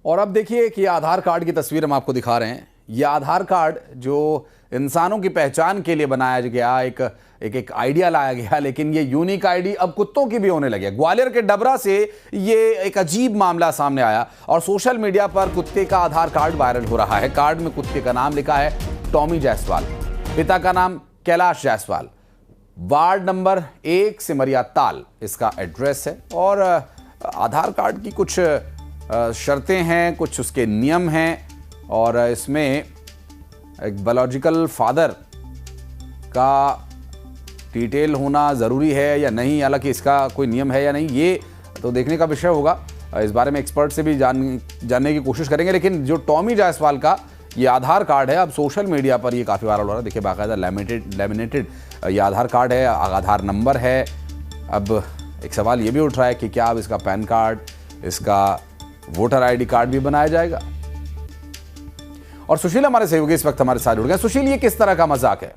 और अब देखिए कि आधार कार्ड की तस्वीर हम आपको दिखा रहे हैं। यह आधार कार्ड जो इंसानों की पहचान के लिए बनाया गया एक आइडिया लाया गया, लेकिन ये यूनिक आईडी अब कुत्तों की भी होने लगे। ग्वालियर के डबरा से ये एक अजीब मामला सामने आया और सोशल मीडिया पर कुत्ते का आधार कार्ड वायरल हो रहा है। कार्ड में कुत्ते का नाम लिखा है टॉमी जायसवाल, पिता का नाम कैलाश जायसवाल, वार्ड नंबर 1 सिमरिया ताल इसका एड्रेस है। और आधार कार्ड की कुछ शर्तें हैं, कुछ उसके नियम हैं और इसमें एक बायोलॉजिकल फादर का डिटेल होना ज़रूरी है या नहीं, हालांकि इसका कोई नियम है या नहीं ये तो देखने का विषय होगा। इस बारे में एक्सपर्ट से भी जानने की कोशिश करेंगे। लेकिन जो टॉमी जायसवाल का ये आधार कार्ड है, अब सोशल मीडिया पर ये काफ़ी वायरल हो रहा है। देखिए बाकायदा लैमिनेटेड ये आधार कार्ड है, आधार नंबर है। अब एक सवाल ये भी उठ रहा है कि क्या अब इसका पैन कार्ड, इसका वोटर आईडी कार्ड भी बनाया जाएगा। और सुशील हमारे सहयोगी इस वक्त हमारे साथ जुड़ गए। सुशील, ये किस तरह का मजाक है?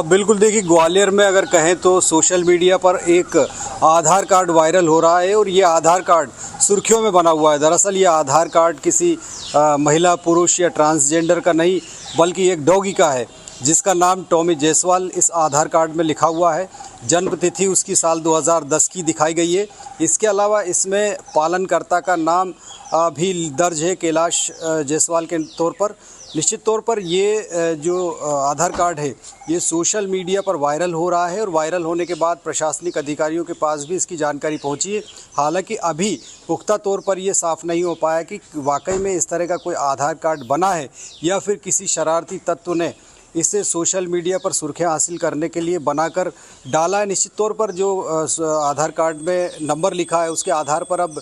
बिल्कुल, देखिए ग्वालियर में अगर कहें तो सोशल मीडिया पर एक आधार कार्ड वायरल हो रहा है और ये आधार कार्ड सुर्खियों में बना हुआ है। दरअसल ये आधार कार्ड किसी महिला, पुरुष या ट्रांसजेंडर का नहीं बल्कि एक डॉगी का है जिसका नाम टॉमी जायसवाल इस आधार कार्ड में लिखा हुआ है। जन्म तिथि उसकी साल 2010 की दिखाई गई है। इसके अलावा इसमें पालनकर्ता का नाम भी दर्ज है कैलाश जायसवाल के तौर पर। निश्चित तौर पर ये जो आधार कार्ड है ये सोशल मीडिया पर वायरल हो रहा है और वायरल होने के बाद प्रशासनिक अधिकारियों के पास भी इसकी जानकारी पहुंची है। हालांकि अभी पुख्ता तौर पर ये साफ नहीं हो पाया कि वाकई में इस तरह का कोई आधार कार्ड बना है या फिर किसी शरारती तत्व ने इसे सोशल मीडिया पर सुर्खियां हासिल करने के लिए बनाकर डाला है। निश्चित तौर पर जो आधार कार्ड में नंबर लिखा है उसके आधार पर अब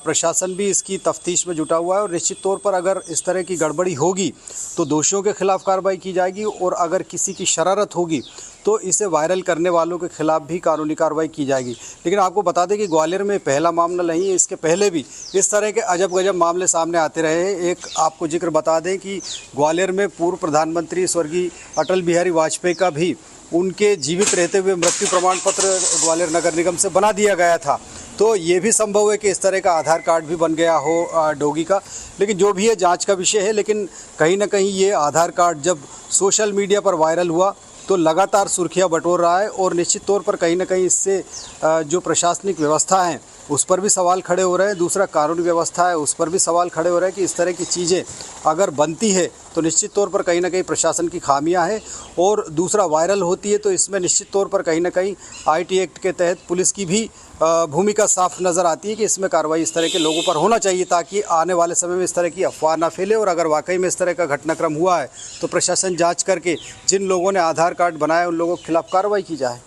प्रशासन भी इसकी तफ्तीश में जुटा हुआ है और निश्चित तौर पर अगर इस तरह की गड़बड़ी होगी तो दोषियों के खिलाफ कार्रवाई की जाएगी और अगर किसी की शरारत होगी तो इसे वायरल करने वालों के खिलाफ भी कानूनी कार्रवाई की जाएगी। लेकिन आपको बता दें कि ग्वालियर में पहला मामला नहीं है, इसके पहले भी इस तरह के अजब गजब मामले सामने आते रहे हैं। एक आपको जिक्र बता दें कि ग्वालियर में पूर्व प्रधानमंत्री स्वर्गीय अटल बिहारी वाजपेयी का भी उनके जीवित रहते हुए मृत्यु प्रमाण पत्र ग्वालियर नगर निगम से बना दिया गया था। तो ये भी संभव है कि इस तरह का आधार कार्ड भी बन गया हो डॉगी का। लेकिन जो भी है जांच का विषय है। लेकिन कहीं ना कहीं ये आधार कार्ड जब सोशल मीडिया पर वायरल हुआ तो लगातार सुर्खियां बटोर रहा है और निश्चित तौर पर कहीं ना कहीं इससे जो प्रशासनिक व्यवस्था है उस पर भी सवाल खड़े हो रहे हैं। दूसरा कानूनी व्यवस्था है उस पर भी सवाल खड़े हो रहे हैं कि इस तरह की चीज़ें अगर बनती है तो निश्चित तौर पर कहीं ना कहीं प्रशासन की खामियां हैं। और दूसरा वायरल होती है तो इसमें निश्चित तौर पर कहीं ना कहीं आईटी एक्ट के तहत पुलिस की भी भूमिका साफ नज़र आती है कि इसमें कार्रवाई इस तरह के लोगों पर होना चाहिए ताकि आने वाले समय में इस तरह की अफवाह ना फैले। और अगर वाकई में इस तरह का घटनाक्रम हुआ है तो प्रशासन जाँच करके जिन लोगों ने आधार कार्ड बनाया उन लोगों के खिलाफ कार्रवाई की जाए।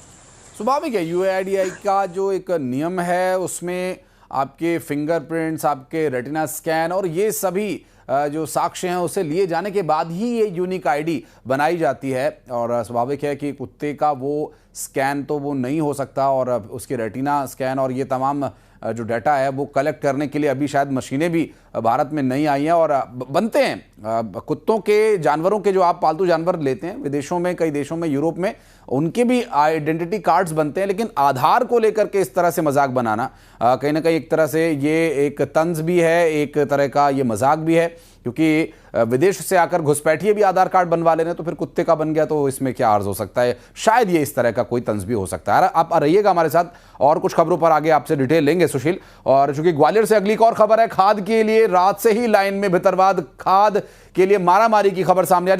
स्वाभाविक है, यूआईडीआई का जो एक नियम है उसमें आपके फिंगरप्रिंट्स, आपके रेटिना स्कैन और ये सभी जो साक्ष्य हैं उसे लिए जाने के बाद ही ये यूनिक आईडी बनाई जाती है। और स्वाभाविक है कि कुत्ते का वो स्कैन तो वो नहीं हो सकता और उसकी रेटिना स्कैन और ये तमाम जो डाटा है वो कलेक्ट करने के लिए अभी शायद मशीनें भी भारत में नहीं आई हैं और बनते हैं। कुत्तों के, जानवरों के जो आप पालतू जानवर लेते हैं विदेशों में, कई देशों में, यूरोप में, उनके भी आइडेंटिटी कार्ड्स बनते हैं। लेकिन आधार को लेकर के इस तरह से मजाक बनाना कहीं ना कहीं एक तरह से ये एक तंज भी है, एक तरह का ये मजाक भी है। क्योंकि विदेश से आकर घुसपैठिए भी आधार कार्ड बनवा लेने तो फिर कुत्ते का बन गया तो इसमें क्या अर्ज हो सकता है। शायद ये इस तरह का कोई तंज भी हो सकता है। आप रहिएगा हमारे साथ, और कुछ खबरों पर आगे आपसे डिटेल लेंगे सुशील। और चूंकि ग्वालियर से अगली एक और खबर है, खाद के लिए रात से ही लाइन में भितरवाद, खाद के लिए मारामारी की खबर सामने आ